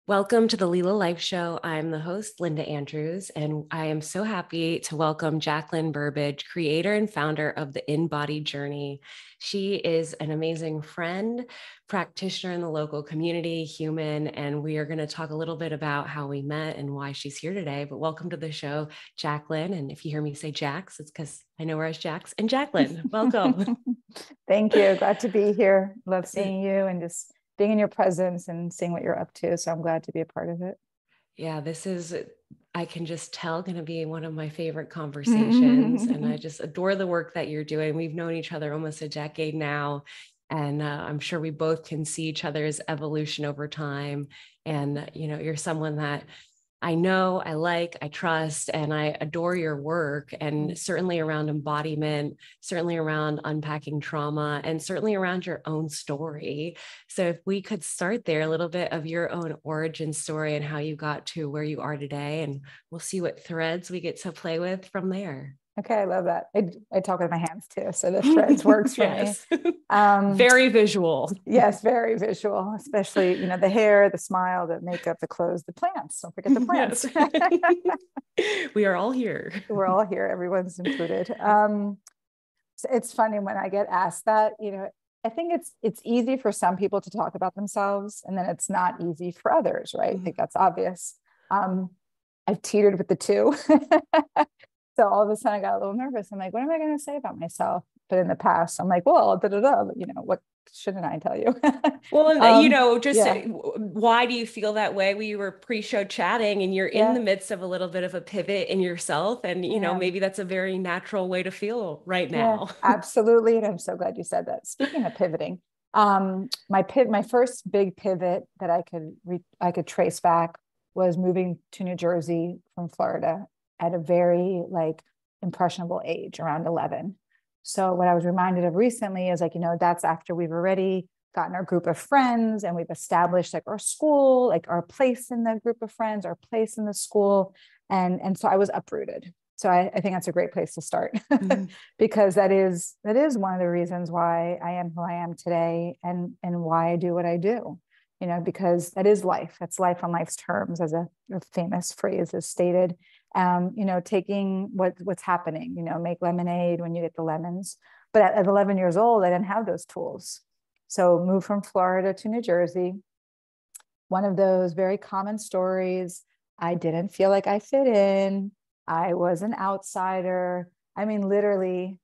Welcome to the Lila Life Show. I'm the host, Linda Andrews, and I am so happy to welcome Jacqueline Burbage, creator and founder of the In-Body Journey. She is an amazing friend, practitioner in the local community, human, and we are going to talk a little bit about how we met and why she's here today. But welcome to the show, Jacqueline. And if you hear me say Jax, it's because I know her as Jax. And Jacqueline, welcome. Thank you. Glad to be here. Love seeing you and just being in your presence and seeing what you're up to. So I'm glad to be a part of it. Yeah, this is, I can just tell, going to be one of my favorite conversations. And I just adore the work that you're doing. We've known each other almost a decade now. And I'm sure we both can see each other's evolution over time. And, you're someone that I know, I like, I trust, and I adore your work, and certainly around embodiment, certainly around unpacking trauma, and certainly around your own story. So if we could start there, a little bit of your own origin story and how you got to where you are today, and we'll see what threads we get to play with from there. Okay, I love that. I talk with my hands too, so the threads works for me. Very visual. Yes, very visual, especially, the hair, the smile, the makeup, the clothes, the plants. Don't forget the plants. Yes. We are all here. We're all here. Everyone's included. So it's funny when I get asked that, I think it's easy for some people to talk about themselves, and then it's not easy for others, right? I think that's obvious. I've teetered with the two. So all of a sudden I got a little nervous. I'm like, what am I going to say about myself? But in the past, I'm like, well, what shouldn't I tell you? Well, why do you feel that way? We were pre-show chatting and you're in the midst of a little bit of a pivot in yourself. And, maybe that's a very natural way to feel right now. Yeah, absolutely. And I'm so glad you said that. Speaking of pivoting, my first big pivot that I could trace back was moving to New Jersey from Florida at a very impressionable age, around 11. So what I was reminded of recently is that's after we've already gotten our group of friends and we've established our school, our place in the group of friends, our place in the school. And so I was uprooted. So I think that's a great place to start because that is one of the reasons why I am who I am today and why I do what I do, because that is life. It's life on life's terms, as a famous phrase is stated. Taking what's happening, make lemonade when you get the lemons. But at 11 years old, I didn't have those tools. So moved from Florida to New Jersey. One of those very common stories. I didn't feel like I fit in. I was an outsider. I mean, literally,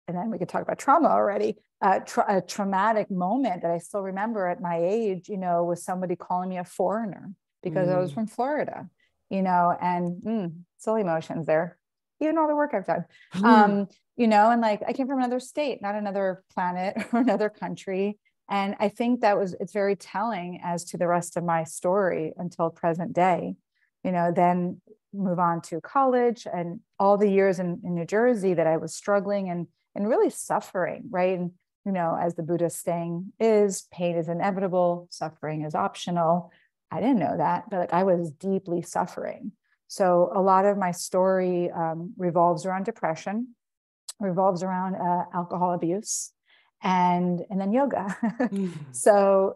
and then we could talk about trauma already. A traumatic moment that I still remember at my age, was somebody calling me a foreigner because I was from Florida. And silly emotions there, even all the work I've done, and I came from another state, not another planet or another country. And I think it's very telling as to the rest of my story until present day, then move on to college and all the years in New Jersey that I was struggling and really suffering, right? And, as the Buddhist saying is, pain is inevitable, suffering is optional. I didn't know that, but I was deeply suffering. So a lot of my story revolves around depression, revolves around alcohol abuse, and then yoga. So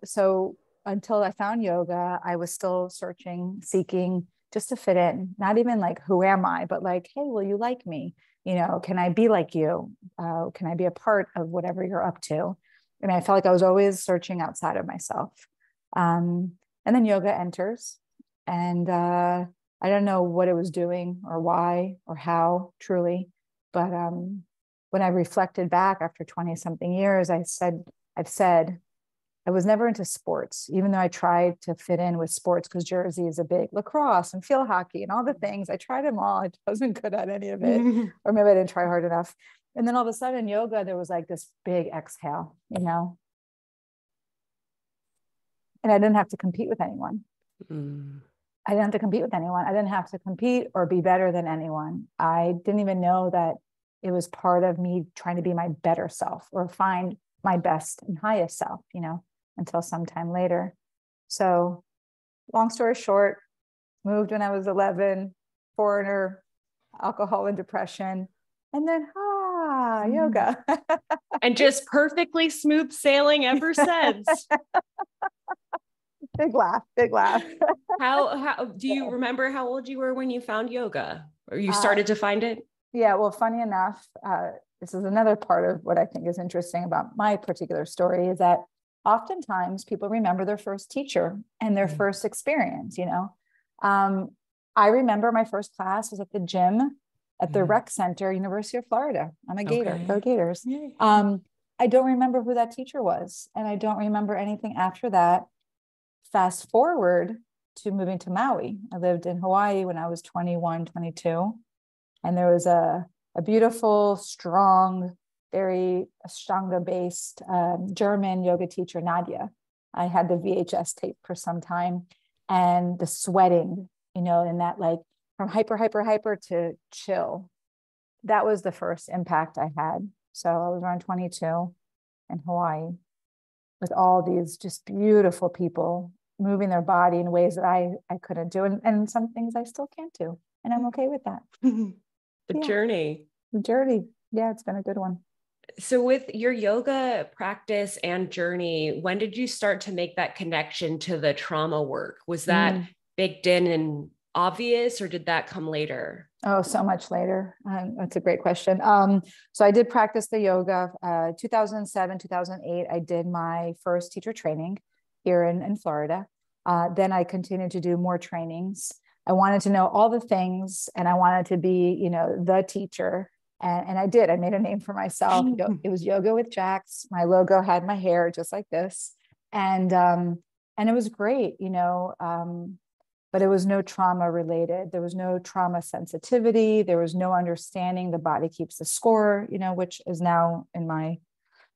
until I found yoga, I was still searching, seeking just to fit in. Not even who am I, but hey, will you like me? Can I be like you? Can I be a part of whatever you're up to? And I felt like I was always searching outside of myself. And then yoga enters, and I don't know what it was doing or why or how truly, but when I reflected back after 20 something years, I've said I was never into sports, even though I tried to fit in with sports because Jersey is a big lacrosse and field hockey and all the things. I tried them all. I wasn't good at any of it, or maybe I didn't try hard enough. And then all of a sudden, yoga, there was this big exhale, and I didn't have to compete with anyone. I didn't have to compete with anyone. I didn't have to compete or be better than anyone. I didn't even know that it was part of me trying to be my better self or find my best and highest self, until sometime later. So long story short, moved when I was 11, foreigner, alcohol and depression, and then yoga. And just perfectly smooth sailing ever since. Big laugh, big laugh. How do you remember how old you were when you found yoga, or you started to find it? Yeah, well, funny enough, this is another part of what I think is interesting about my particular story is that oftentimes people remember their first teacher and their first experience, I remember my first class was at the gym at the rec center, University of Florida. I'm a Gator, go Gators. I don't remember who that teacher was, and I don't remember anything after that. Fast forward to moving to Maui. I lived in Hawaii when I was 21, 22. And there was a beautiful, strong, very Ashtanga-based German yoga teacher, Nadia. I had the VHS tape for some time, and the sweating, in that like from hyper to chill. That was the first impact I had. So I was around 22 in Hawaii with all these just beautiful people moving their body in ways that I couldn't do. And some things I still can't do. And I'm okay with that. The journey. Yeah, it's been a good one. So with your yoga practice and journey, when did you start to make that connection to the trauma work? Was that baked in and obvious, or did that come later? Oh, so much later. That's a great question. So I did practice the yoga. 2007, 2008, I did my first teacher training here in Florida. Then I continued to do more trainings. I wanted to know all the things, and I wanted to be, the teacher. And I did. I made a name for myself. It was Yoga with Jax. My logo had my hair just like this, and it was great, but it was no trauma related. There was no trauma sensitivity. There was no understanding the body keeps the score, which is now in my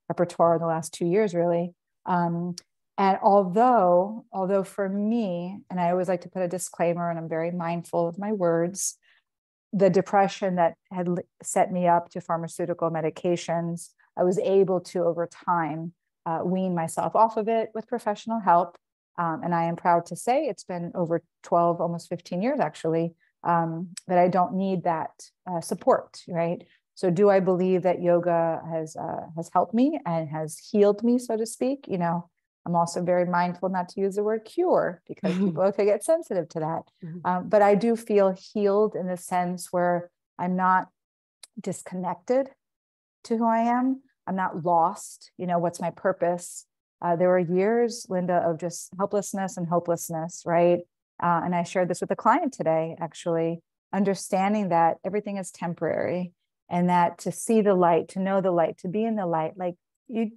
repertoire in the last 2 years, really. And although for me, and I always like to put a disclaimer, and I'm very mindful of my words, the depression that had set me up to pharmaceutical medications, I was able to, over time, wean myself off of it with professional help. And I am proud to say it's been over 12, almost 15 years, actually, that I don't need that support, right? So do I believe that yoga has helped me and has healed me, so to speak? I'm also very mindful not to use the word cure, because people could get sensitive to that. But I do feel healed in the sense where I'm not disconnected to who I am. I'm not lost. What's my purpose? There were years, Linda, of just helplessness and hopelessness, right? And I shared this with a client today, actually, understanding that everything is temporary, and that to see the light, to know the light, to be in the light, like you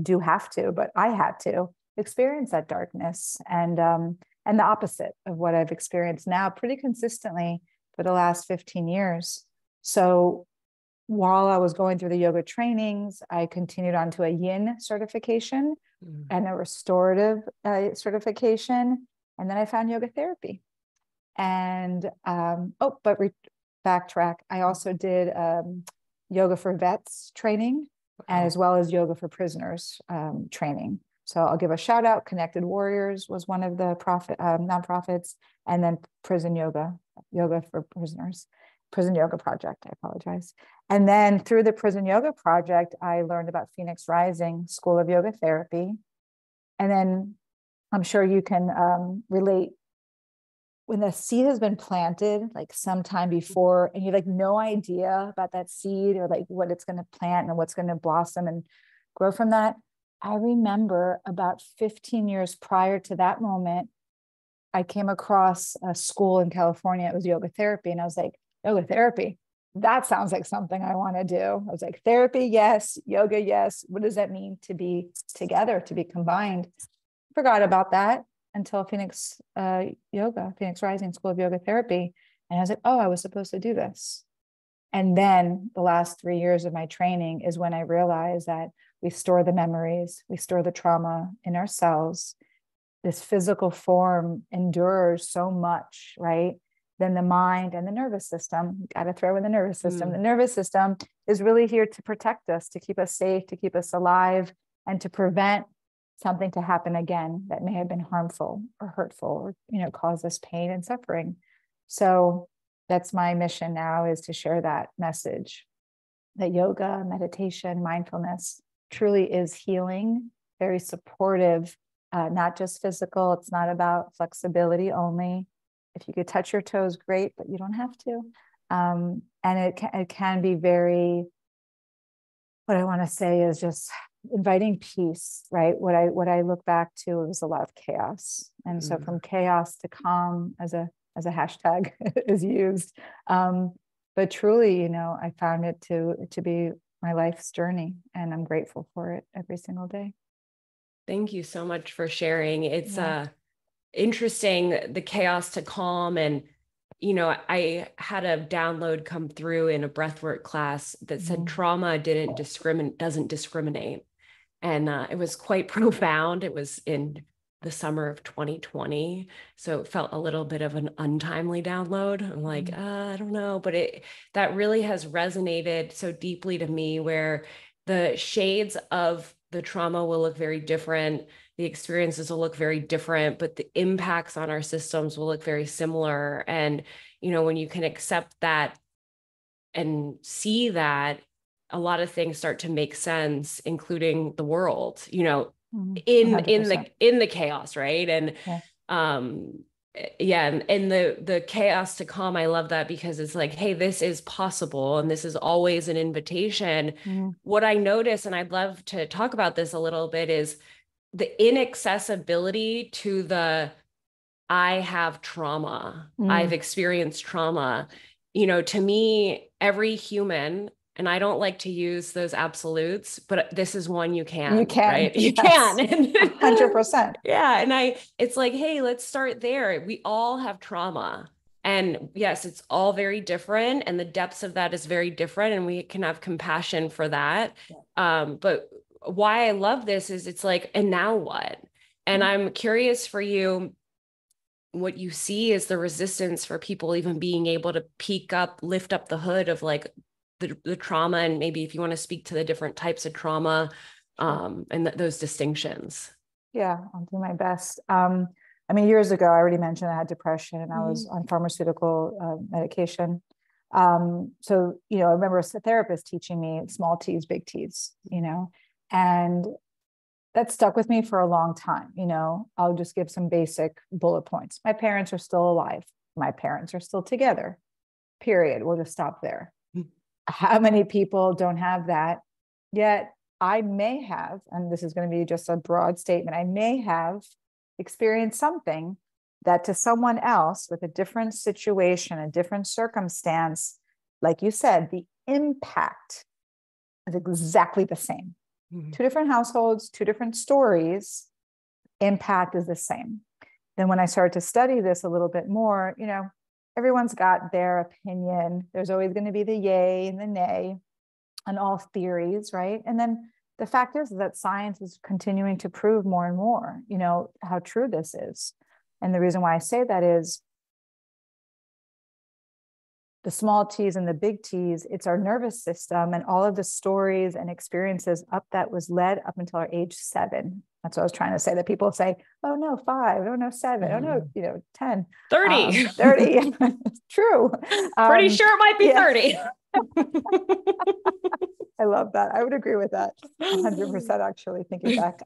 do have to, but I had to experience that darkness, and the opposite of what I've experienced now pretty consistently for the last 15 years. So while I was going through the yoga trainings, I continued on to a yin certification and a restorative certification. And then I found yoga therapy. And, backtrack. I also did yoga for vets training, and as well as yoga for prisoners training. So I'll give a shout out. Connected Warriors was one of the nonprofits, and then prison yoga for prisoners, Prison Yoga Project. I apologize. And then through the Prison Yoga Project, I learned about Phoenix Rising School of Yoga Therapy. And then I'm sure you can relate, when the seed has been planted, like sometime before, and you have like no idea about that seed or like what it's going to plant and what's going to blossom and grow from that. I remember about 15 years prior to that moment, I came across a school in California. It was yoga therapy. And I was like, yoga therapy, that sounds like something I want to do. I was like, therapy, yes. Yoga, yes. What does that mean to be together, to be combined? Forgot about that until Phoenix Rising School of Yoga Therapy. And I was like, oh, I was supposed to do this. And then the last 3 years of my training is when I realized that we store the memories, we store the trauma in our cells. This physical form endures so much, right? Then the mind and the nervous system, got to throw in the nervous system. The nervous system is really here to protect us, to keep us safe, to keep us alive, and to prevent something to happen again that may have been harmful or hurtful or, cause us pain and suffering. So that's my mission now, is to share that message that yoga, meditation, mindfulness truly is healing, very supportive, not just physical. It's not about flexibility only. If you could touch your toes, great, but you don't have to. And it can be very, what I want to say is just inviting peace, right? What I look back to was a lot of chaos. And so from chaos to calm, as a hashtag is used. But truly, you know, I found it to be my life's journey, and I'm grateful for it every single day. Thank you so much for sharing. It's interesting, the chaos to calm. And, you know, I had a download come through in a breathwork class that said trauma doesn't discriminate. And it was quite profound. It was in the summer of 2020. So it felt a little bit of an untimely download. I'm like, I don't know, but that really has resonated so deeply to me, where the shades of the trauma will look very different. The experiences will look very different, but the impacts on our systems will look very similar. And, you know, when you can accept that and see that, a lot of things start to make sense, including the world, you know, in the chaos, right? And and the chaos to calm, I love that, because it's like, hey, this is possible, and this is always an invitation. What I notice, and I'd love to talk about this a little bit, is the inaccessibility to the I have trauma, I've experienced trauma. You know, to me, every human, and I don't like to use those absolutes, but this is one you can, right? You can. 100%. Yeah. And it's like, hey, let's start there. We all have trauma. And yes, it's all very different, and the depths of that is very different, and we can have compassion for that. But why I love this is it's like, and now what? And I'm curious for you, what you see is the resistance for people even being able to lift up the hood of like the trauma. And maybe if you want to speak to the different types of trauma, and those distinctions. Yeah, I'll do my best. I mean, years ago, I already mentioned I had depression, and I was on pharmaceutical medication. So, you know, I remember a therapist teaching me small T's, big T's, you know, and that stuck with me for a long time. You know, I'll just give some basic bullet points. My parents are still alive. My parents are still together, period. We'll just stop there. How many people don't have that? Yet I may have, and this is going to be just a broad statement, I may have experienced something that to someone else with a different situation, a different circumstance, like you said, the impact is exactly the same. Two different households, two different stories, impact is the same. Then when I started to study this a little bit more, you know, everyone's got their opinion. There's always going to be the yay and the nay on all theories, right? And then the fact is that science is continuing to prove more and more, you know, how true this is. And the reason why I say that is the small T's and the big T's, it's our nervous system and all of the stories and experiences that was led up until our age 7. That's what I was trying to say, that people say, oh no, 5, oh no, 7, oh no, you know, 10. 30. 30. True. Pretty sure it might be 30. I love that. I would agree with that 100%, actually, thinking back.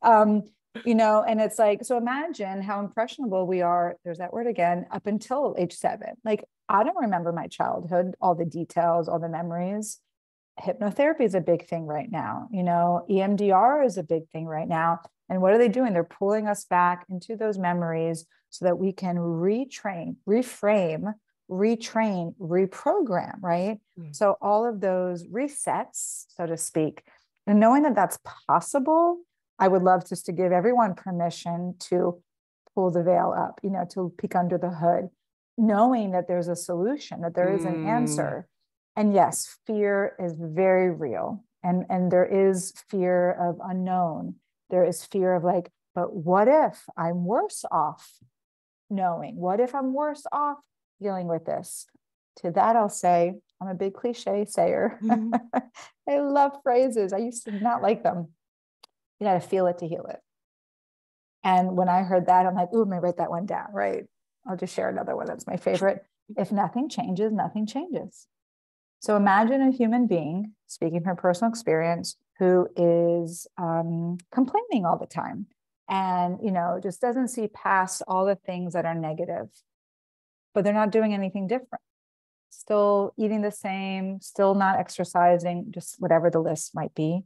You know, and it's like, so imagine how impressionable we are, there's that word again, up until age 7. Like, I don't remember my childhood, all the details, all the memories. Hypnotherapy is a big thing right now. You know, EMDR is a big thing right now. And what are they doing? They're pulling us back into those memories so that we can retrain, reframe, retrain, reprogram, right? So all of those resets, so to speak, and knowing that that's possible, I would love just to give everyone permission to pull the veil up, you know, to peek under the hood, knowing that there's a solution, that there is an answer. And yes, fear is very real. And there is fear of unknown. There is fear of like, but what if I'm worse off knowing? What if I'm worse off dealing with this? To that, I'll say, I'm a big cliche sayer. I love phrases. I used to not like them. You got to feel it to heal it. And when I heard that, I'm like, ooh, let me write that one down, right? I'll just share another one that's my favorite. If nothing changes, nothing changes. So imagine a human being, speaking from personal experience, who is complaining all the time and, just doesn't see past all the things that are negative, but they're not doing anything different. Still eating the same, still not exercising, just whatever the list might be,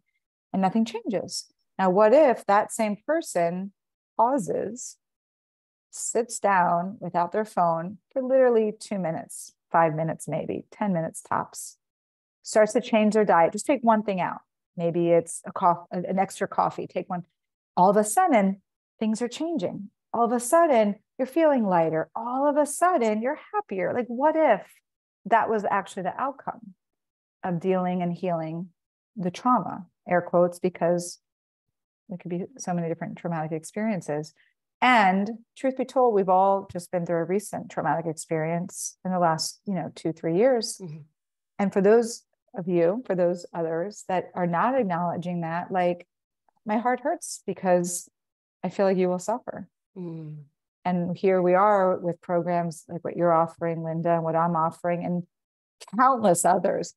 and nothing changes. Now, what if that same person pauses, sits down without their phone for literally 2 minutes, 5 minutes, maybe 10 minutes tops, starts to change their diet, just take one thing out. Maybe it's an extra coffee, take one. All of a sudden, things are changing. All of a sudden, you're feeling lighter. All of a sudden, you're happier. Like, what if that was actually the outcome of dealing and healing the trauma, air quotes, because it could be so many different traumatic experiences. And truth be told, we've all just been through a recent traumatic experience in the last, 2-3 years. Mm-hmm. And for those others that are not acknowledging that, like, my heart hurts because I feel like you will suffer. Mm. And here we are with programs like what you're offering, Linda, and what I'm offering, and countless others,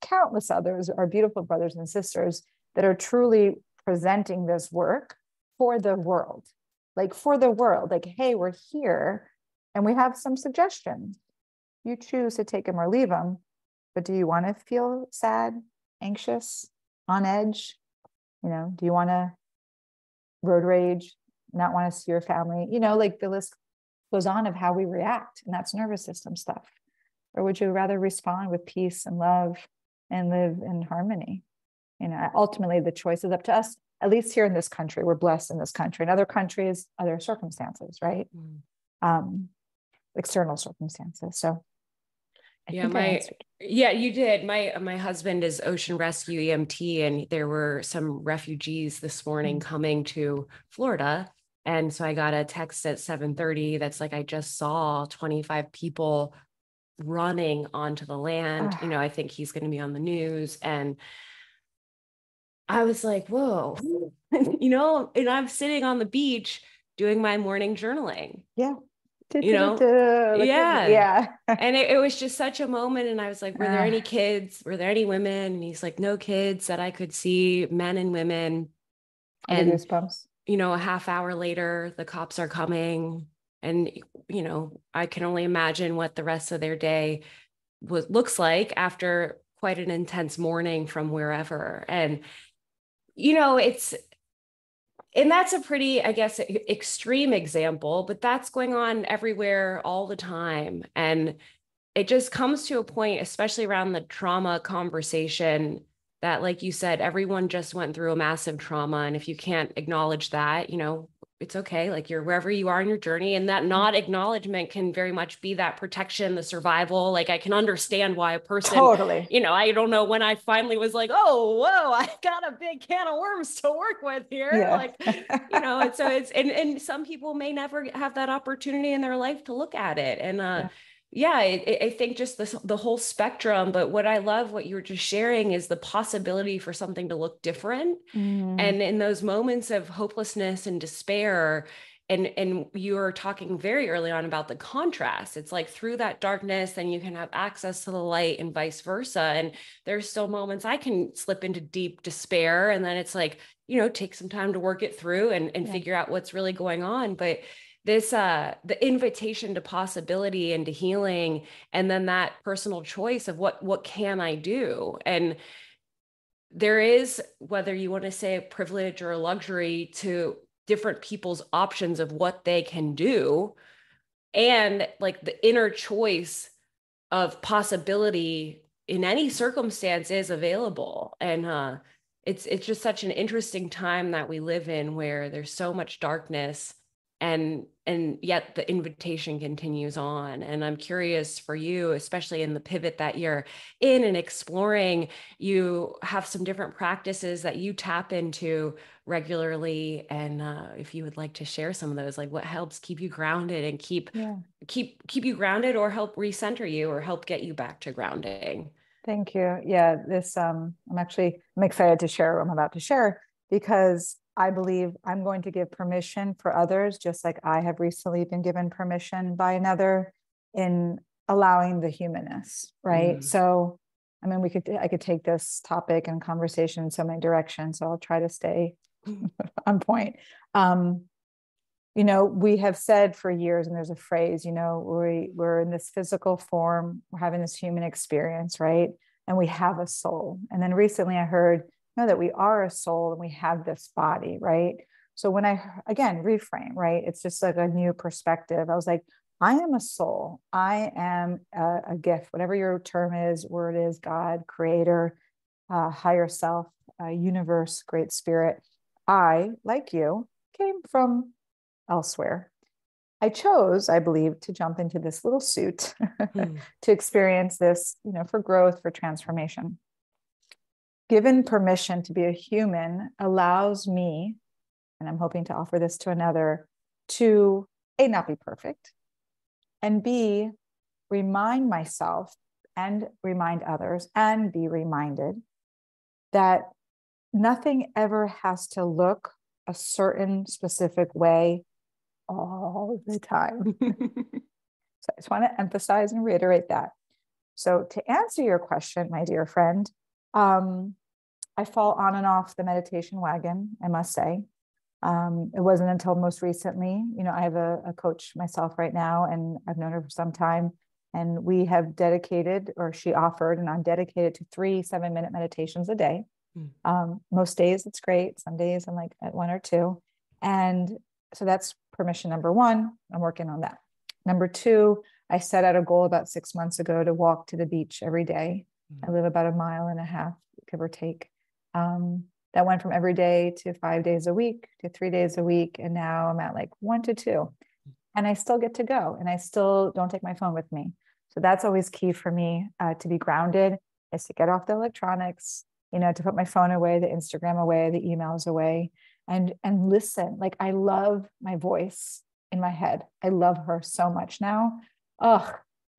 our beautiful brothers and sisters that are truly presenting this work for the world. Like, hey, we're here and we have some suggestions. You choose to take them or leave them, but do you want to feel sad, anxious, on edge? Do you want to road rage, not want to see your family? Like, the list goes on of how we react, and that's nervous system stuff. Or would you rather respond with peace and love and live in harmony? Ultimately, the choice is up to us. At least here in this country, we're blessed in this country. In other countries, other circumstances, right? External circumstances. So yeah, you did. My husband is ocean rescue EMT, and there were some refugees this morning coming to Florida. And so I got a text at 7:30 that's like, I just saw 25 people running onto the land. I think he's going to be on the news. And I was like, whoa, and I'm sitting on the beach doing my morning journaling. Yeah. Yeah. And it was just such a moment. And I was like, were there any kids? Were there any women? And he's like, no kids that I could see, men and women. And goosebumps. A half hour later, the cops are coming. And, I can only imagine what the rest of their day looks like after quite an intense morning from wherever. And, and that's a pretty, I guess, extreme example, but that's going on everywhere all the time. And it just comes to a point, especially around the trauma conversation, that, like you said, everyone just went through a massive trauma. And if you can't acknowledge that, it's okay. Like, you're wherever you are in your journey, and that not acknowledgement can very much be that protection, the survival. Like, I can understand why a person, totally, I don't know when I finally was like, oh, whoa, I got a big can of worms to work with here. Yeah. Like, and so and some people may never have that opportunity in their life to look at it. And, I think just the whole spectrum. But what I love, what you were just sharing, is the possibility for something to look different. And in those moments of hopelessness and despair, and you were talking very early on about the contrast. It's like, through that darkness, then you can have access to the light, and vice versa. And there's still moments I can slip into deep despair, and then it's like, take some time to work it through and figure out what's really going on. But this, the invitation to possibility and to healing, and then that personal choice of what can I do? And there is, whether you want to say a privilege or a luxury, to different people's options of what they can do. And like, the inner choice of possibility in any circumstance is available. And it's just such an interesting time that we live in, where there's so much darkness, and yet the invitation continues on. And I'm curious for you, especially in the pivot that you're in and exploring, you have some different practices that you tap into regularly. And if you would like to share some of those, like what helps keep you grounded and keep you grounded, or help recenter you, or help get you back to grounding. Thank you. Yeah, this I'm excited to share what I'm about to share, because I believe I'm going to give permission for others, just like I have recently been given permission by another, in allowing the humanness, right? So, I mean, I could take this topic and conversation in so many directions, so I'll try to stay on point. we have said for years, and there's a phrase, we're in this physical form, we're having this human experience, right? And we have a soul. And then recently I heard, that we are a soul and we have this body, right? So when again, reframe, right? It's just like a new perspective. I was like, I am a soul. I am a gift, whatever your term is, word is, God, creator, higher self, universe, great spirit. I, like you, came from elsewhere. I chose, I believe, to jump into this little suit to experience this, for growth, for transformation. Given permission to be a human allows me, and I'm hoping to offer this to another, to A, not be perfect, and B, remind myself and remind others and be reminded that nothing ever has to look a certain specific way all the time. So I just want to emphasize and reiterate that. So to answer your question, my dear friend, I fall on and off the meditation wagon, I must say. It wasn't until most recently, I have a coach myself right now, and I've known her for some time. And we have dedicated, or she offered, and I'm dedicated to 3 7-minute meditations a day. Most days it's great. Some days I'm like at 1 or 2. And so that's permission number 1. I'm working on that. Number 2, I set out a goal about 6 months ago to walk to the beach every day. I live about 1.5 miles, give or take. That went from every day to 5 days a week to 3 days a week. And now I'm at like 1 to 2. And I still get to go, and I still don't take my phone with me. So that's always key for me, to be grounded, is to get off the electronics, to put my phone away, the Instagram away, the emails away, and listen. Like, I love my voice in my head. I love her so much now.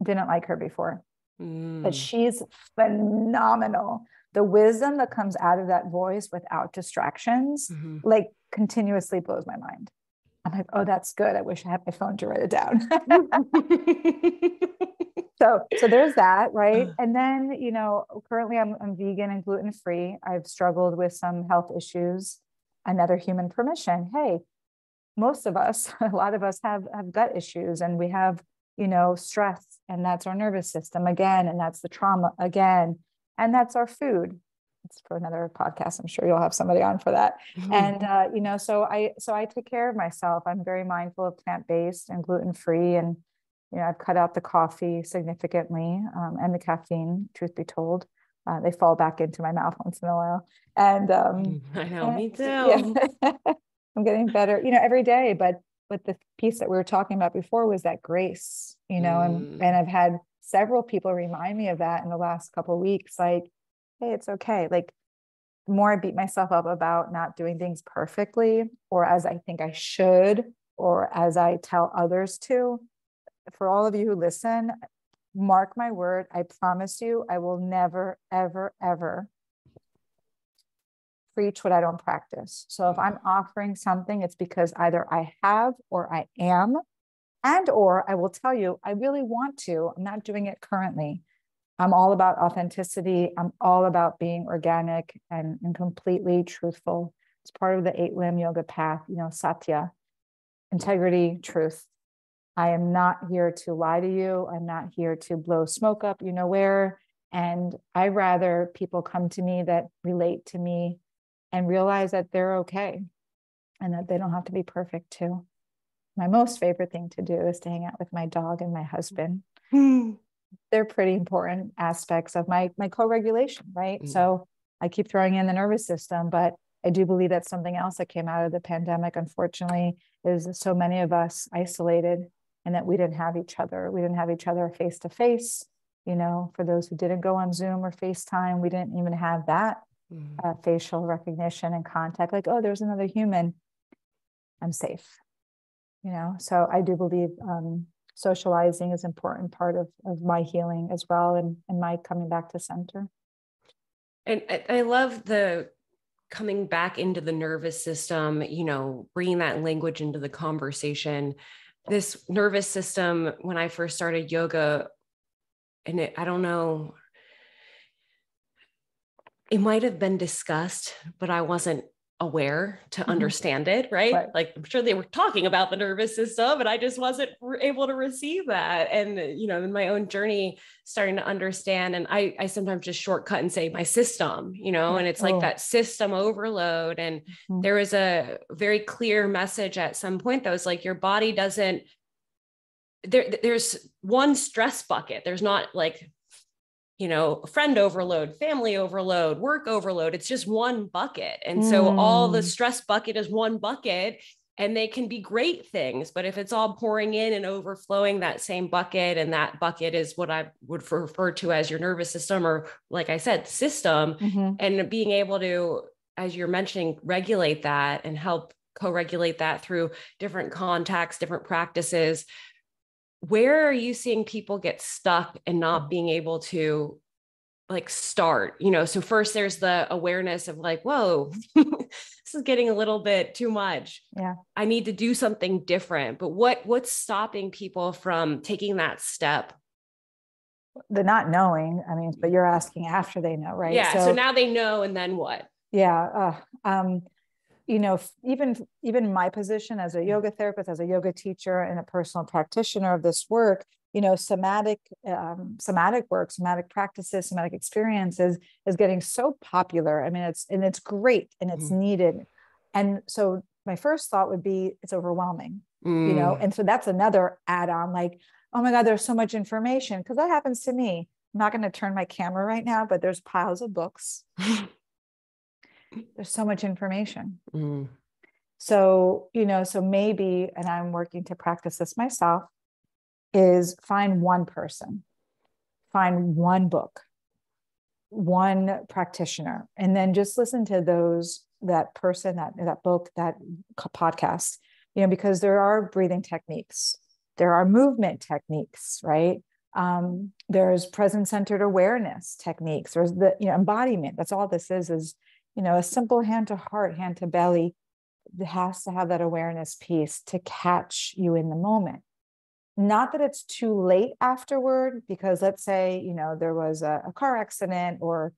Didn't like her before, but she's phenomenal. The wisdom that comes out of that voice without distractions, like, continuously blows my mind. I'm like, oh, that's good. I wish I had my phone to write it down. So there's that, right? And then, currently I'm vegan and gluten-free. I've struggled with some health issues. Another human permission. Hey, most of us, a lot of us have gut issues, and we have, stress, and that's our nervous system again, and that's the trauma again, and that's our food. It's for another podcast. I'm sure you'll have somebody on for that. And, so I take care of myself. I'm very mindful of plant-based and gluten-free. And, I've cut out the coffee significantly, and the caffeine, truth be told. They fall back into my mouth once in a while. And, I know, me too. Yeah. I'm getting better, every day. But the piece that we were talking about before was that grace, and I've had several people remind me of that in the last couple of weeks. Like, hey, it's okay. Like, the more I beat myself up about not doing things perfectly, or as I think I should, or as I tell others to, for all of you who listen, mark my word, I promise you, I will never, ever, ever preach what I don't practice. So if I'm offering something, it's because either I have, or I am, and or I will tell you, I really want to. I'm not doing it currently. I'm all about authenticity. I'm all about being organic and completely truthful. It's part of the 8-limb yoga path, satya, integrity, truth. I am not here to lie to you. I'm not here to blow smoke up, where. And I rather people come to me that relate to me and realize that they're okay and that they don't have to be perfect too. My most favorite thing to do is to hang out with my dog and my husband. They're pretty important aspects of my co-regulation, right? So I keep throwing in the nervous system, but I do believe that something else that came out of the pandemic, unfortunately, is so many of us isolated, and that we didn't have each other. We didn't have each other face to face. For those who didn't go on Zoom or FaceTime, we didn't even have that facial recognition and contact. Like, oh, there's another human. I'm safe. So I do believe socializing is an important part of my healing as well, and my coming back to center. And I love the coming back into the nervous system, bringing that language into the conversation. This nervous system, when I first started yoga, and I don't know, it might have been discussed, but I wasn't aware to understand it, right? Right. Like I'm sure they were talking about the nervous system and I just wasn't able to receive that. And, in my own journey, starting to understand, and I sometimes just shortcut and say my system, and it's like that system overload. And there was a very clear message at some point that was like, your body doesn't, there's one stress bucket. There's not like, friend overload, family overload, work overload. It's just one bucket. And so all the stress bucket is one bucket, and they can be great things. But if it's all pouring in and overflowing that same bucket, and that bucket is what I would refer to as your nervous system, or like I said, system, and being able to, as you're mentioning, regulate that and help co-regulate that through different contacts, different practices. Where are you seeing people get stuck and not being able to like start, so first there's the awareness of like, whoa, this is getting a little bit too much. Yeah. I need to do something different. But what's stopping people from taking that step? The not knowing, but you're asking after they know, right? Yeah. So now they know, and then what? Yeah. Even my position as a yoga therapist, as a yoga teacher, and a personal practitioner of this work, somatic work, somatic practices, somatic experiences is getting so popular. It's great and it's needed. And so my first thought would be it's overwhelming, and so that's another add-on, like, oh my God, there's so much information. Because that happens to me. I'm not going to turn my camera right now, but there's piles of books. There's so much information. So, so maybe, and I'm working to practice this myself, is find one person, find one book, one practitioner, and then just listen to that person, that book, that podcast, because there are breathing techniques, there are movement techniques, right? There's present-centered awareness techniques. There's the, embodiment. That's all this is, a simple hand to heart, hand to belly. It has to have that awareness piece to catch you in the moment. Not that it's too late afterward, because let's say, there was a car accident or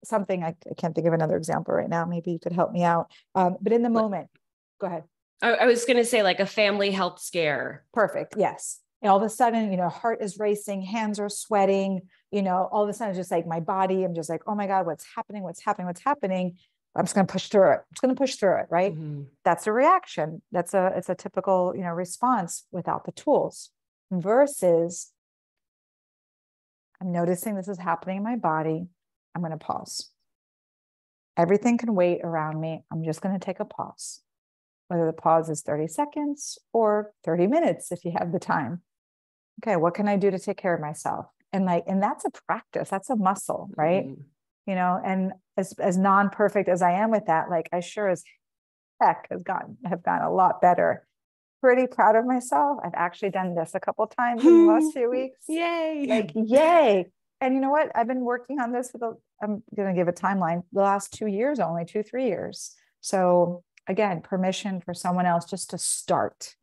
something. I can't think of another example right now. Maybe you could help me out. But in the moment, go ahead. I was going to say like a family health scare. Perfect. Yes. And all of a sudden, heart is racing, hands are sweating, all of a sudden it's just like my body, I'm just like, oh my God, what's happening? I'm just going to push through it. Right. That's a reaction. It's a typical, response without the tools, versus I'm noticing this is happening in my body. I'm going to pause. Everything can wait around me. I'm just going to take a pause, whether the pause is 30 seconds or 30 minutes, if you have the time. Okay. What can I do to take care of myself? And that's a practice. That's a muscle, right? And as non-perfect as I am with that, like I sure as heck have gotten a lot better. Pretty proud of myself. I've actually done this a couple of times in the last few weeks. Yay. Yay. And you know what? I've been working on this I'm going to give a timeline, the last 2 years, only 2-3 years. So again, permission for someone else just to start.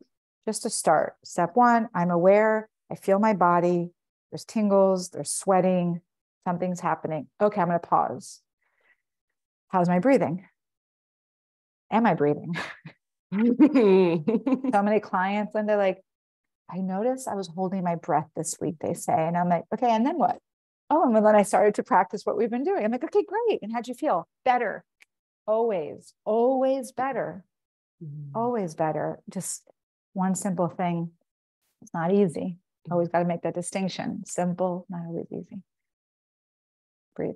Step one, I'm aware. I feel my body. There's tingles, there's sweating, something's happening. Okay, I'm going to pause. How's my breathing? Am I breathing? So many clients, and they're like, I noticed I was holding my breath this week, they say. And I'm like, okay, and then what? Oh, and then I started to practice what we've been doing. I'm like, okay, great. And how'd you feel? Better. Always better. Always better. Just one simple thing. It's not easy. Always got to make that distinction. Simple, not always easy. Breathe.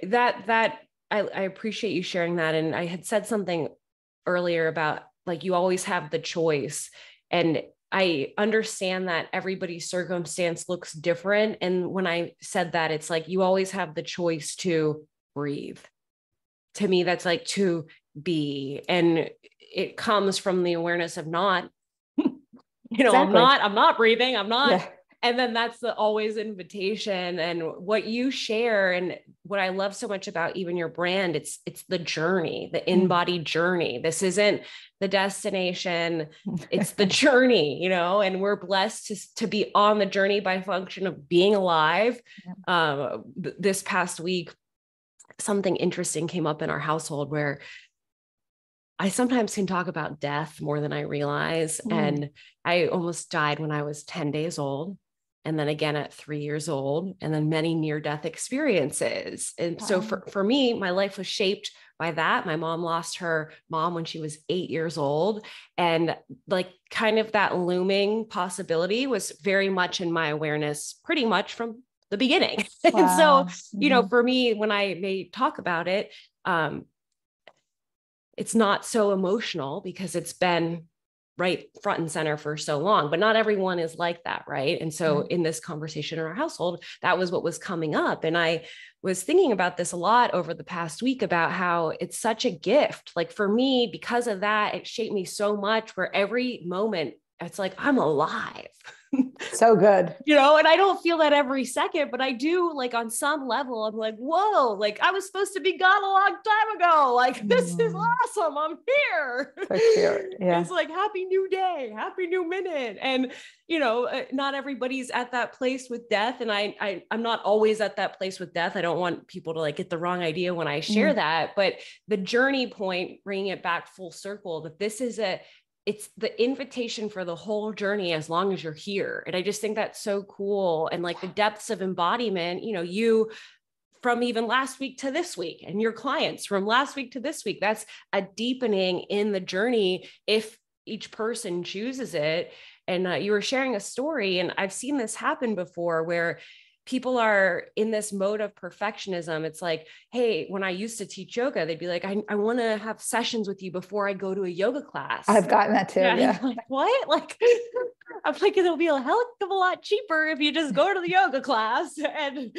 That I appreciate you sharing that. And I had said something earlier about like, you always have the choice. And I understand that everybody's circumstance looks different. And when I said that, it's like, you always have the choice to breathe. To me, that's like to be, and it comes from the awareness of not, exactly. I'm not breathing. I'm not. Yeah. And then that's the always invitation. And what you share, and what I love so much about even your brand, it's the journey, the in-body journey. This isn't the destination. It's the journey, and we're blessed to be on the journey by function of being alive. This past week, something interesting came up in our household where I sometimes can talk about death more than I realize. Mm. And I almost died when I was 10 days old. And then again at 3 years old, and then many near-death experiences. And so for me, my life was shaped by that. My mom lost her mom when she was 8 years old. And like kind of that looming possibility was very much in my awareness, pretty much from the beginning. Wow. And so, Mm-hmm. for me, when I may talk about it, it's not so emotional because it's been right front and center for so long, but not everyone is like that. Right. And so in this conversation in our household, that was what was coming up. And I was thinking about this a lot over the past week about how it's such a gift. Like for me, because of that, it shaped me so much where every moment it's like, I'm alive. So good. And I don't feel that every second, but I do, like on some level, I'm like, whoa, like I was supposed to be gone a long time ago. Like, this is awesome. I'm here. So cute. Yeah. It's like, happy new day, happy new minute. And, not everybody's at that place with death. And I'm not always at that place with death. I don't want people to like get the wrong idea when I share that, but the journey point, bringing it back full circle, that this is it's the invitation for the whole journey as long as you're here. And I just think that's so cool. And like the depths of embodiment, you from even last week to this week, and your clients from last week to this week, that's a deepening in the journey if each person chooses it. And you were sharing a story, and I've seen this happen before where people are in this mode of perfectionism. It's like, hey, when I used to teach yoga, they'd be like, I want to have sessions with you before I go to a yoga class. I've gotten that too. Yeah. Like, what? Like, I'm like, it'll be a hell of a lot cheaper if you just go to the yoga class. And,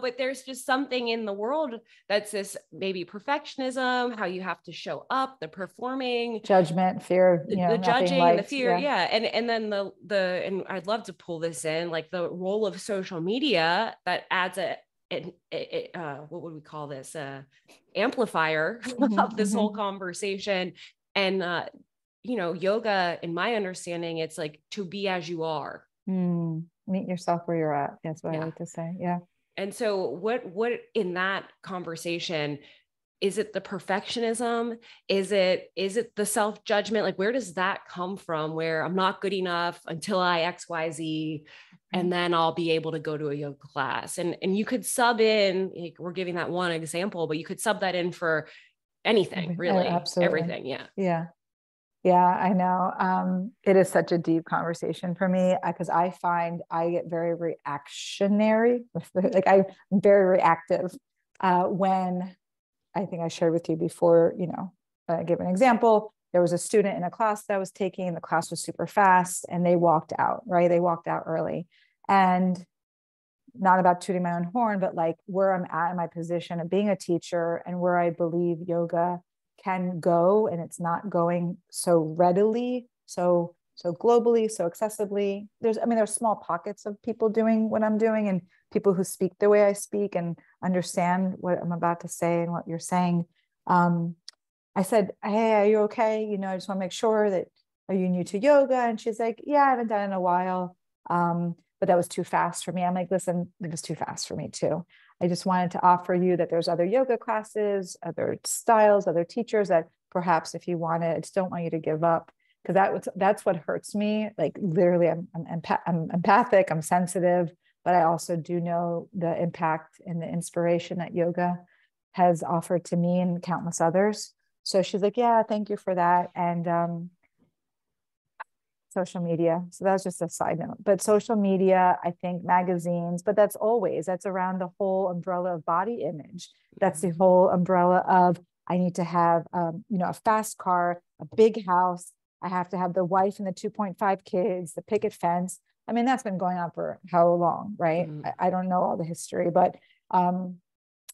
but there's just something in the world that's this maybe perfectionism, how you have to show up, the performing, judgment, fear, the judging, liked, the fear. Yeah. And then and I'd love to pull this in, like the role of social media that adds what would we call this? Amplifier of this whole conversation. And, yoga, in my understanding, it's like to be as you are. Meet yourself where you're at. That's what I like to say. Yeah. And so what in that conversation, is it the perfectionism? Is it the self-judgment? Like, where does that come from? Where I'm not good enough until I X, Y, Z, and then I'll be able to go to a yoga class. And you could sub in, like, we're giving that one example, but you could sub that in for anything, really. Absolutely. Everything. Yeah. Yeah. Yeah, I know. It is such a deep conversation for me because I find I get very reactionary. Like I'm very reactive when I think I shared with you before, give an example. There was a student in a class that I was taking, the class was super fast and they walked out, right? They walked out early. And not about tooting my own horn, but like where I'm at in my position of being a teacher and where I believe yoga can go, and it's not going so readily, so globally, so accessibly. There's small pockets of people doing what I'm doing and people who speak the way I speak and understand what I'm about to say and what you're saying. I said, hey, are you okay? I just want to make sure that, are you new to yoga? And she's like, yeah, I haven't done it in a while. But that was too fast for me. I'm like, listen, it was too fast for me too. I just wanted to offer you that there's other yoga classes, other styles, other teachers that perhaps if you want it, I just don't want you to give up. Because that's what hurts me. Like literally, I'm empathic, I'm sensitive, but I also do know the impact and the inspiration that yoga has offered to me and countless others. So she's like, yeah, thank you for that. And social media. So that's just a side note. But social media, I think magazines, but that's around the whole umbrella of body image. That's the whole umbrella of, I need to have, a fast car, a big house. I have to have the wife and the 2.5 kids, the picket fence. I mean, that's been going on for how long, right? I don't know all the history, but, and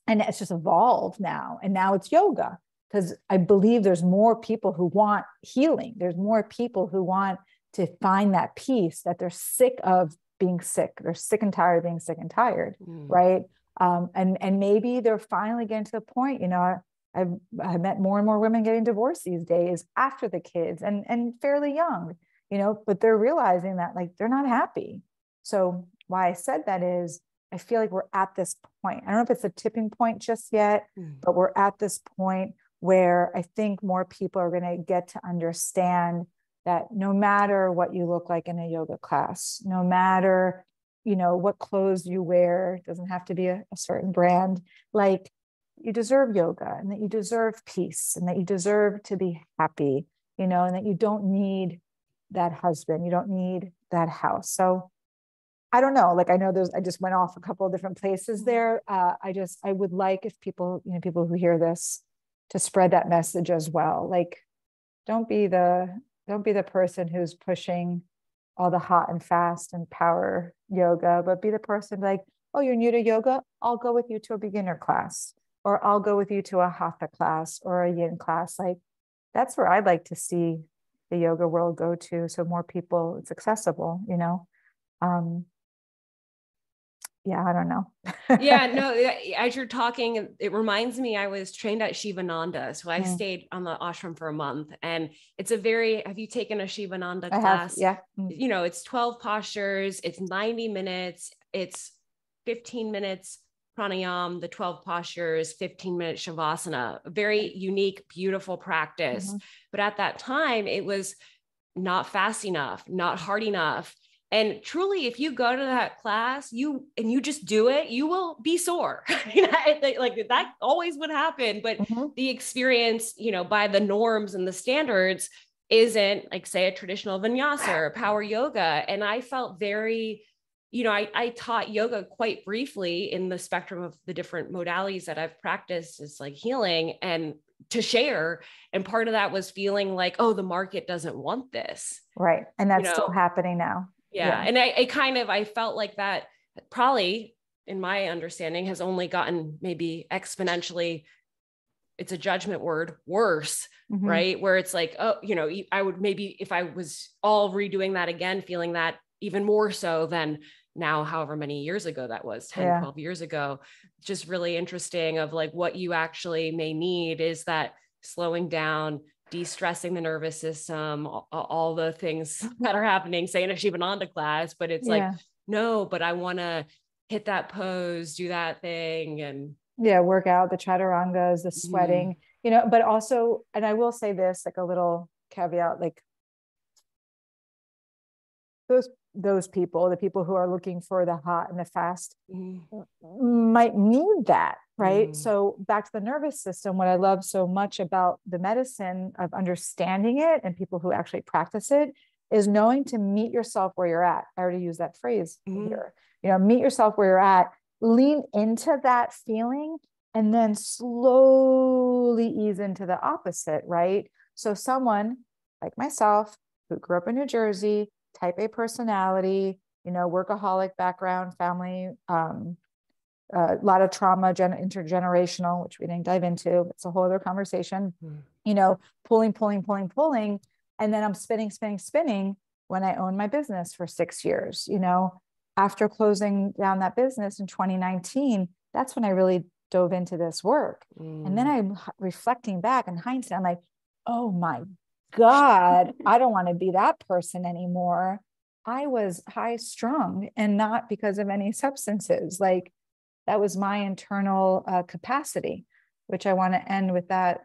it's just evolved now. And now it's yoga, because I believe there's more people who want healing. There's more people who want to find that peace, that they're sick of being sick. They're sick and tired of being sick and tired, right? And maybe they're finally getting to the point, I've met more and more women getting divorced these days after the kids and fairly young, but they're realizing that like they're not happy. So why I said that is I feel like we're at this point. I don't know if it's a tipping point just yet, but we're at this point where I think more people are going to get to understand that no matter what you look like in a yoga class, no matter, you know, what clothes you wear, it doesn't have to be a certain brand, like you deserve yoga, and that you deserve peace, and that you deserve to be happy, you know, and that you don't need that husband, you don't need that house. So I don't know, like, I know I just went off a couple of different places there. I would like, if people, you know, people who hear this, to spread that message as well. Like, don't be the person who's pushing all the hot and fast and power yoga, but be the person like, oh, you're new to yoga, I'll go with you to a beginner class, or I'll go with you to a hatha class or a yin class. Like, that's where I'd like to see the yoga world go to, so more people, it's accessible, you know. Yeah, I don't know. Yeah, no, as you're talking, it reminds me, I was trained at Shivananda. So I stayed on the ashram for a month, and it's have you taken a Shivananda class? Yeah. You know, it's 12 postures, it's 90 minutes, it's 15 minutes pranayam, the 12 postures, 15-minute shavasana, very unique, beautiful practice. But at that time, it was not fast enough, not hard enough. And truly, if you go to that class, you just do it, you will be sore. Like that always would happen. But the experience, you know, by the norms and the standards isn't like, say, a traditional vinyasa or power yoga. And I felt very, you know, I taught yoga quite briefly in the spectrum of the different modalities that I've practiced, is like healing and to share. And part of that was feeling like, oh, the market doesn't want this. Right. And that's, you know, still happening now. Yeah. And I felt like that probably, in my understanding, has only gotten maybe exponentially, it's a judgment word, worse, right? Where it's like, oh, you know, I would maybe, if I was all redoing that again, feeling that even more so than now, however many years ago that was, 10, 12 years ago. Just really interesting of like what you actually may need is that slowing down, de-stressing the nervous system, all the things that are happening, say in a Shivananda class, but it's like, no, but I want to hit that pose, do that thing. And work out the chaturangas, the sweating, you know, but also, and I will say this, like a little caveat, like those people, the people who are looking for the hot and the fast might need that, right? So back to the nervous system, what I love so much about the medicine of understanding it, and people who actually practice it, is knowing to meet yourself where you're at. I already used that phrase here, you know, meet yourself where you're at, lean into that feeling, and then slowly ease into the opposite, right? So someone like myself, who grew up in New Jersey, type A personality, you know, workaholic background, family, a lot of trauma, intergenerational, which we didn't dive into. It's a whole other conversation, you know, pulling. And then I'm spinning when I owned my business for 6 years, you know. After closing down that business in 2019, that's when I really dove into this work. And then I'm reflecting back in hindsight, I'm like, oh my God, I don't want to be that person anymore. I was high strung, and not because of any substances. Like, that was my internal capacity, which I want to end with that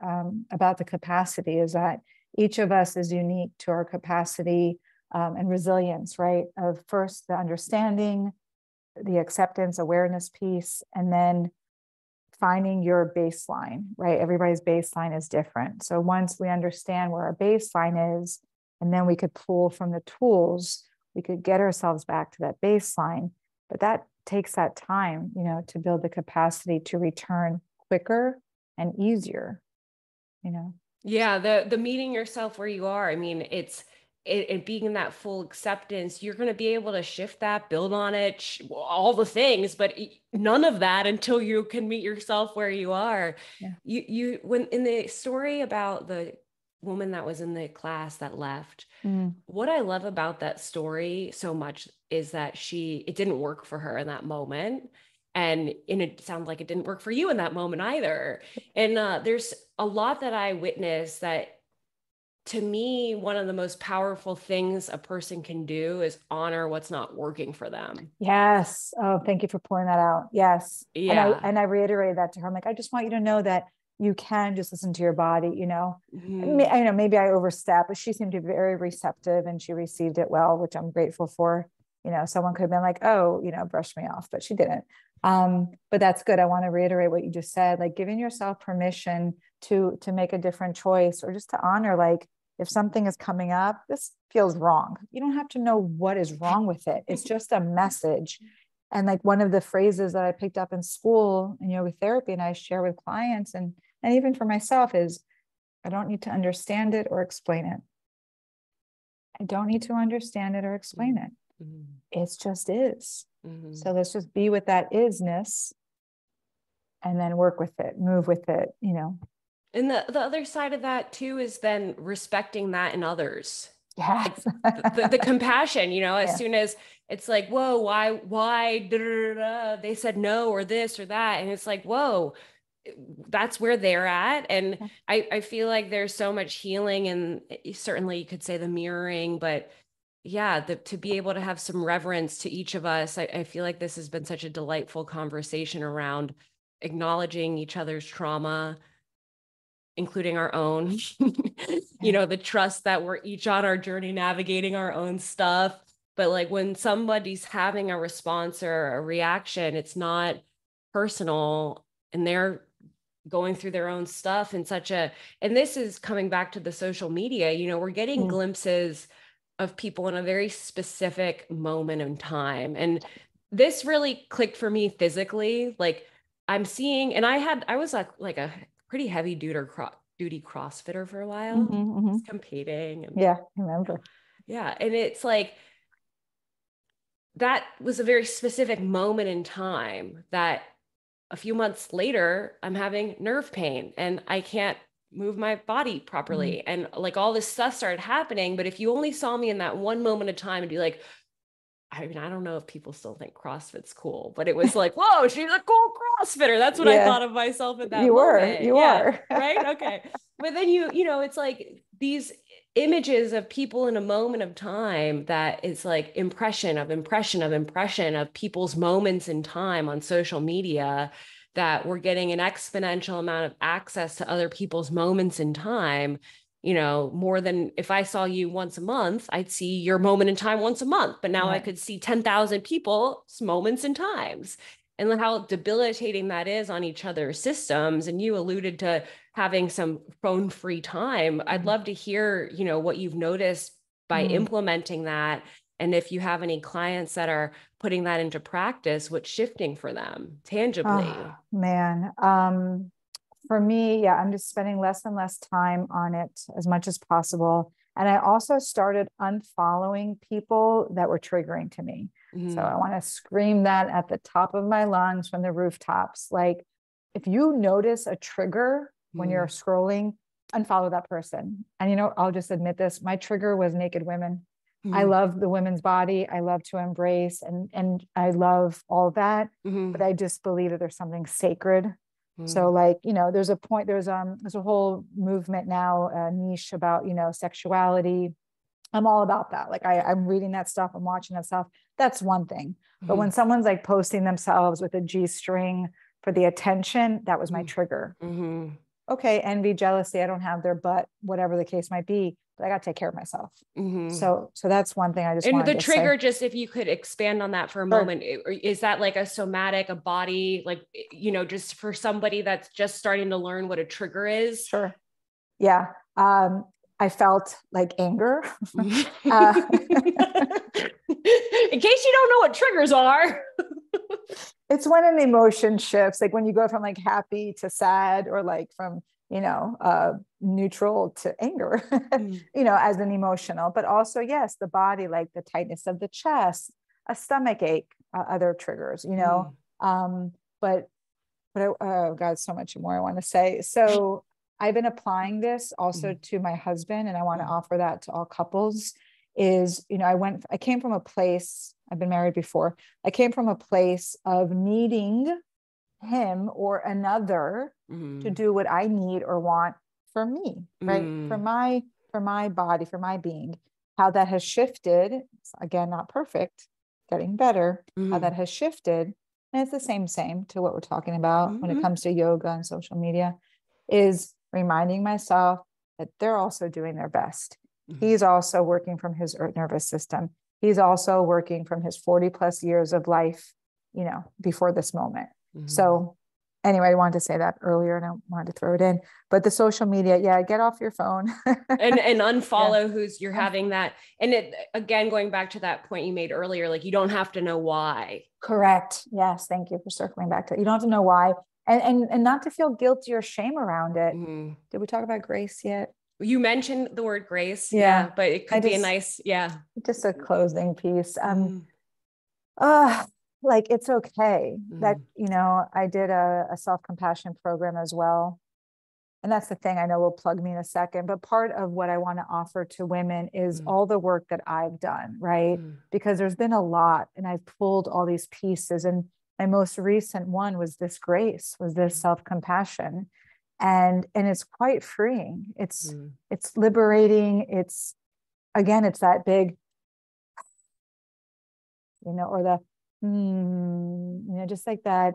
about the capacity, is that each of us is unique to our capacity and resilience, right? Of first the understanding, the acceptance, awareness piece, and then finding your baseline, right? Everybody's baseline is different. So once we understand where our baseline is, and then we could pull from the tools, we could get ourselves back to that baseline. But that takes that time, you know, to build the capacity to return quicker and easier, you know? Yeah. The meeting yourself where you are. I mean, it being in that full acceptance, you're going to be able to shift that, build on it, all the things, but none of that until you can meet yourself where you are. When in the story about the woman that was in the class that left, what I love about that story so much is that it didn't work for her in that moment. And it sounds like it didn't work for you in that moment either. And there's a lot that I witnessed that, to me, one of the most powerful things a person can do is honor what's not working for them. Yes. Oh, thank you for pointing that out. Yes. Yeah. And I reiterated that to her. I'm like, I just want you to know that you can just listen to your body, Mm-hmm. I know maybe I overstep, but she seemed to be very receptive and she received it well, which I'm grateful for. Someone could have been like, oh, brush me off, but she didn't. But that's good. I want to reiterate what you just said, like giving yourself permission to make a different choice, or just to honor, like, if something is coming up, this feels wrong. You don't have to know what is wrong with it. It's just a message. And like one of the phrases that I picked up in school and yoga therapy, and I share with clients and even for myself, is I don't need to understand it or explain it. I don't need to understand it or explain it. It just is. So let's just be with that isness and then work with it, move with it, And the other side of that too is then respecting that in others. Yes. Like the compassion, as Yeah. soon as it's like, whoa, why, da, da, da, da, they said no, or this or that. And it's like, whoa, that's where they're at. And I feel like there's so much healing, and certainly you could say the mirroring, but yeah, to be able to have some reverence to each of us. I feel like this has been such a delightful conversation around acknowledging each other's trauma, including our own, the trust that we're each on our journey, navigating our own stuff. But like when somebody's having a response or a reaction, it's not personal, and they're going through their own stuff in and this is coming back to the social media, we're getting glimpses of people in a very specific moment in time. And this really clicked for me physically. Like I'm seeing, and I was like a pretty heavy duty CrossFitter for a while, competing. And, yeah, I remember. Yeah. And it's like, that was a very specific moment in time that a few months later, I'm having nerve pain and I can't move my body properly. And like all this stuff started happening. But if you only saw me in that one moment of time and be like, I mean, I don't know if people still think CrossFit's cool, but it was like, whoa, she's a cool CrossFitter. That's what I thought of myself at that moment. You were. Right. Okay. But then it's like these images of people in a moment of time that is like impression of people's moments in time on social media, that we're getting an exponential amount of access to other people's moments in time. More than if I saw you once a month, I'd see your moment in time once a month. But now I could see 10,000 people's moments and times, and how debilitating that is on each other's systems. And you alluded to having some phone-free time. I'd love to hear, what you've noticed by implementing that. And if you have any clients that are putting that into practice, what's shifting for them tangibly? Oh, man. For me, yeah, I'm just spending less and less time on it as much as possible. And I also started unfollowing people that were triggering to me. So I want to scream that at the top of my lungs from the rooftops. Like, if you notice a trigger when you're scrolling, unfollow that person. And, I'll just admit this. My trigger was naked women. I love the women's body. I love to embrace and I love all that. But I just believe that there's something sacred. So like, there's a point, there's a whole movement now, niche about, sexuality. I'm all about that. Like I'm reading that stuff. I'm watching that stuff. That's one thing. But when someone's like posting themselves with a G-string for the attention, that was my trigger. Okay. Envy, jealousy. I don't have their butt, whatever the case might be, but I got to take care of myself. So that's one thing I just wanted to say. And the trigger, just if you could expand on that for a moment, is that like a somatic, a body, like, just for somebody that's just starting to learn what a trigger is? Sure. Yeah. I felt like anger. In case you don't know what triggers are. It's when an emotion shifts, like when you go from like happy to sad, or like from, neutral to anger, as an emotional, but also, yes, the body, like the tightness of the chest, a stomach ache, other triggers, but oh God, so much more I want to say. So I've been applying this also to my husband, and I want to offer that to all couples. Is, I came from a place, I've been married before. I came from a place of needing him or another to do what I need or want for me, right? For my body, for my being. How that has shifted, again, not perfect, getting better, how that has shifted. And it's the same to what we're talking about when it comes to yoga and social media. is reminding myself that they're also doing their best. Mm-hmm. He's also working from his nervous system. He's also working from his 40 plus years of life, you know, before this moment. Mm-hmm. So anyway, I wanted to say that earlier and I wanted to throw it in, but the social media, yeah, get off your phone and unfollow who's you're having that. And it, again, going back to that point you made earlier, like you don't have to know why. Correct. Yes. Thank you for circling back to it. You don't have to know why, and not to feel guilty or shame around it. Mm-hmm. Did we talk about grace yet? You mentioned the word grace. Yeah. But it could be a nice, just a closing piece. Like it's okay that, you know, I did a self-compassion program as well. And that's the thing, I know will plug me in a second, but part of what I want to offer to women is all the work that I've done, right? Because there's been a lot and I've pulled all these pieces, and my most recent one was this grace, was this self-compassion. And it's quite freeing. It's liberating. It's, again, it's that big, you know, or the, you know, just like that.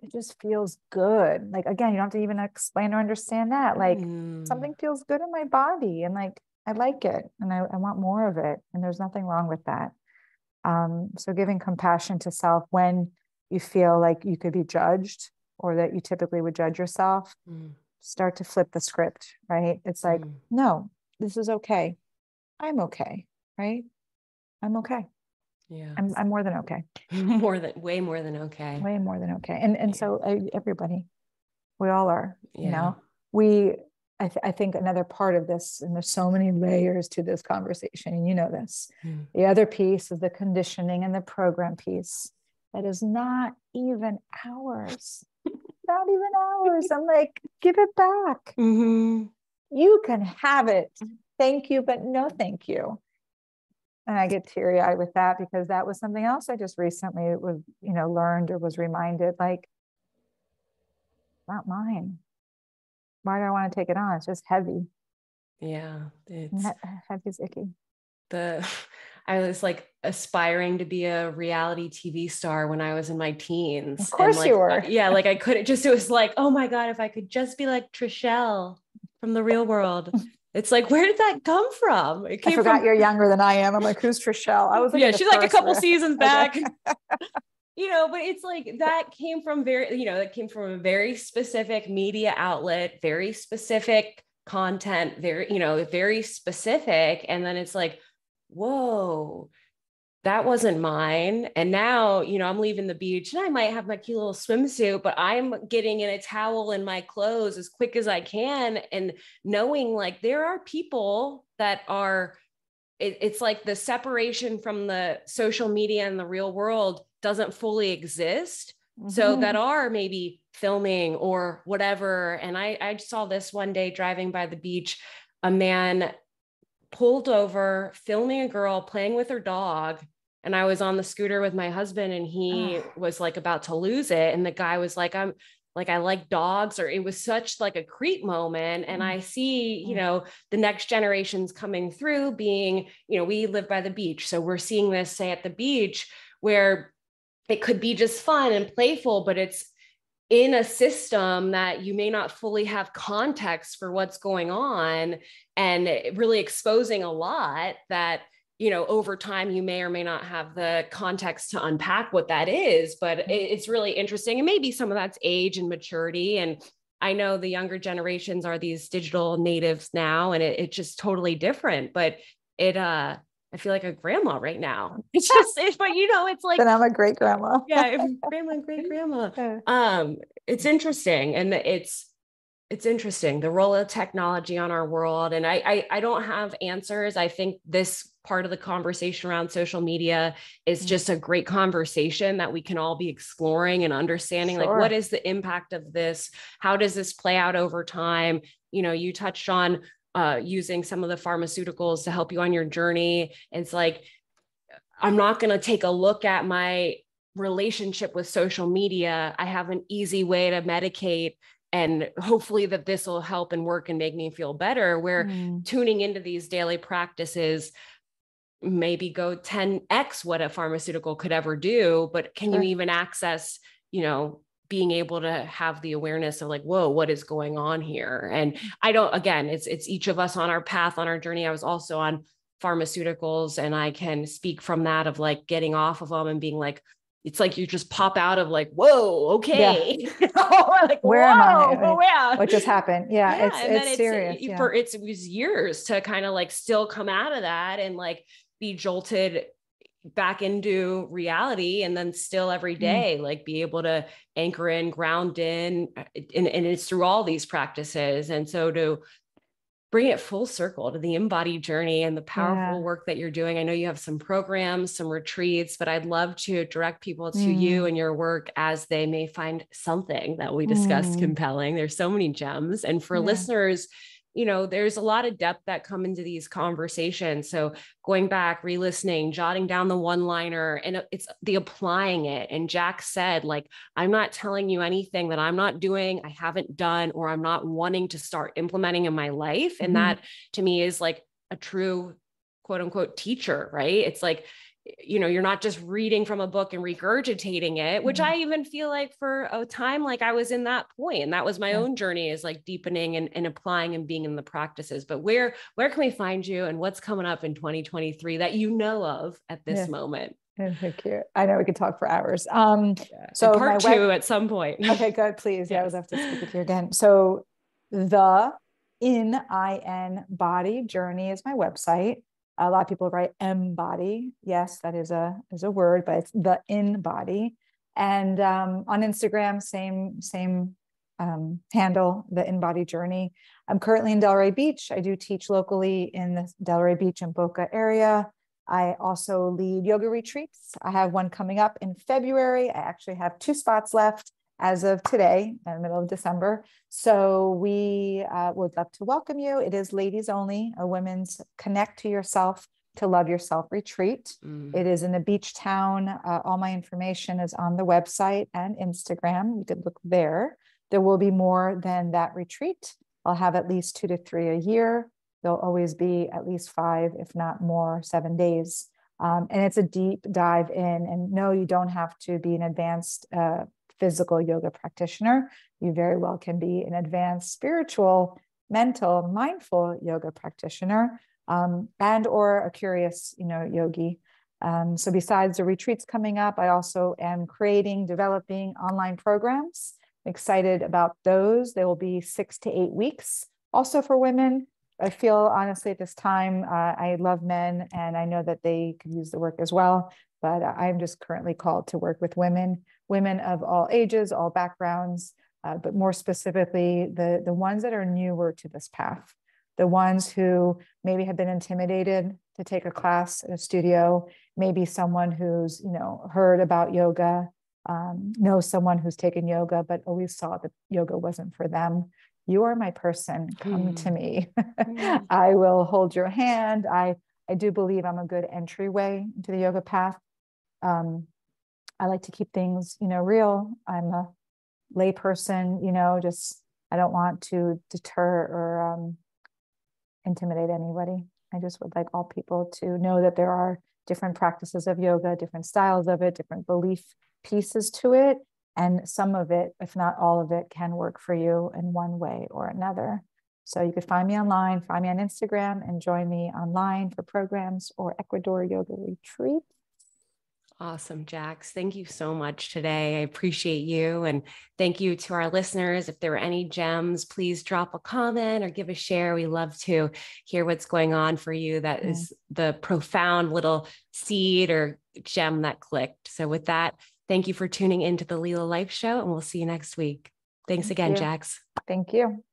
It just feels good. Like, again, you don't have to even explain or understand that. Like something feels good in my body and like, I like it and I want more of it. And there's nothing wrong with that. So giving compassion to self when you feel like you could be judged or that you typically would judge yourself, start to flip the script, right? It's like, no, this is okay. I'm okay, right? I'm okay. Yeah. I'm more than okay. Way more than okay. Way more than okay. And so everybody, we all are, you know, I think another part of this, and there's so many layers to this conversation, and you know this, the other piece is the conditioning and the program piece that is not even ours. Not even ours. I'm like, give it back. You can have it. Thank you, but no thank you. And I get teary-eyed with that because that was something else I just recently was, you know, learned or was reminded, like, not mine. Why do I want to take it on? It's just heavy. Yeah. It's heavy's icky. I was like aspiring to be a reality TV star when I was in my teens. Of course you were. Yeah. Like I couldn't just, it was like, oh my God, if I could just be like Trishelle from The Real World. It's like, where did that come from? I forgot you're younger than I am. I'm like, who's Trishelle? I was like, she's like a couple seasons back. You know, but it's like that came from that came from a very specific media outlet, very specific content, very specific. And then it's like, whoa, that wasn't mine. And now, you know, I'm leaving the beach and I might have my cute little swimsuit, but I'm getting in a towel and my clothes as quick as I can. And knowing like there are people that are, it's like the separation from the social media and the real world doesn't fully exist. So that are maybe filming or whatever. And I saw this one day driving by the beach, a man pulled over, filming a girl playing with her dog. And I was on the scooter with my husband and he was like about to lose it. And the guy was like, I like dogs, or it was such like a creep moment. And I see, you know, the next generations coming through being, you know, we live by the beach. So we're seeing this, say, at the beach where it could be just fun and playful, but it's in a system that you may not fully have context for what's going on, and really exposing a lot that, you know, over time you may or may not have the context to unpack what that is, but it's really interesting. And maybe some of that's age and maturity. And I know the younger generations are these digital natives now, and it's just totally different, but I feel like a grandma right now. It's just, but you know, it's like, then I'm a great grandma. Yeah. Grandma, great grandma. It's interesting. And it's interesting, the role of technology on our world. And I don't have answers. I think this part of the conversation around social media is just a great conversation that we can all be exploring and understanding, like, what is the impact of this? How does this play out over time? You know, you touched on using some of the pharmaceuticals to help you on your journey. It's like, I'm not going to take a look at my relationship with social media. I have an easy way to medicate, and hopefully that this will help and work and make me feel better. Where tuning into these daily practices maybe go 10x what a pharmaceutical could ever do, but can you even access, you know, being able to have the awareness of like, whoa, what is going on here? And again, it's each of us on our path, on our journey. I was also on pharmaceuticals, and I can speak from that of like getting off of them and being like, it's like you just pop out of like, whoa, okay. Yeah. Like, where am I? oh yeah. What just happened? Yeah. Yeah. And then it's serious. Yeah. it was years to kind of like still come out of that and like be jolted back into reality, and then still every day like be able to anchor in, ground in, and it's through all these practices. And so to bring it full circle to the embodied journey and the powerful work that you're doing. I know you have some programs, some retreats, but I'd love to direct people to you and your work as they may find something that we discussed compelling. There's so many gems. And for listeners, you know, there's a lot of depth that come into these conversations. So going back, re-listening, jotting down the one-liner, and it's the applying it. And Jack said, like, I'm not telling you anything that I'm not doing, I haven't done, or I'm not wanting to start implementing in my life. And that to me is like a true quote unquote teacher, right? It's like, you know, you're not just reading from a book and regurgitating it, which I even feel like for a time, like I was in that point, and that was my own journey, is like deepening and applying and being in the practices. But where can we find you, and what's coming up in 2023 that you know of at this moment? So cute. I know we could talk for hours. So and part two at some point. Okay, good. Please. Yeah, I would love to speak with you again. So the IN body journey is my website. A lot of people write embody. Yes, that is a word, but it's the in body. And on Instagram, same handle, the in body journey. I'm currently in Delray Beach. I do teach locally in the Delray Beach and Boca area. I also lead yoga retreats. I have one coming up in February. I actually have 2 spots left as of today, in the middle of December. So we would love to welcome you. It is ladies only, a women's Connect to Yourself to Love Yourself retreat. It is in a beach town. All my information is on the website and Instagram. You could look there. There will be more than that retreat. I'll have at least 2 to 3 a year. There'll always be at least 5, if not more, 7 days. And it's a deep dive in. And no, you don't have to be an advanced physical yoga practitioner. You very well can be an advanced spiritual, mental, mindful yoga practitioner, and or a curious, yogi. So besides the retreats coming up, I also am developing online programs. I'm excited about those. They will be 6 to 8 weeks. Also for women, I feel honestly at this time, I love men, and I know that they could use the work as well, but I'm just currently called to work with women of all ages, all backgrounds, but more specifically, the ones that are newer to this path, the ones who maybe have been intimidated to take a class in a studio, maybe someone who's, heard about yoga, knows someone who's taken yoga, but always saw that yoga wasn't for them. You are my person. Come to me. I will hold your hand. I do believe I'm a good entryway into the yoga path. I like to keep things, real. I'm a lay person, I don't want to deter or intimidate anybody. I just would like all people to know that there are different practices of yoga, different styles of it, different belief pieces to it. And some of it, if not all of it, can work for you in one way or another. So you could find me online, find me on Instagram, and join me online for programs or Ecuador yoga retreat. Awesome, Jax. Thank you so much today. I appreciate you. And thank you to our listeners. If there were any gems, please drop a comment or give a share. We love to hear what's going on for you. That is the profound little seed or gem that clicked. So with that, thank you for tuning into the Lila Life Show, and we'll see you next week. Thanks again, Jax. Thank you.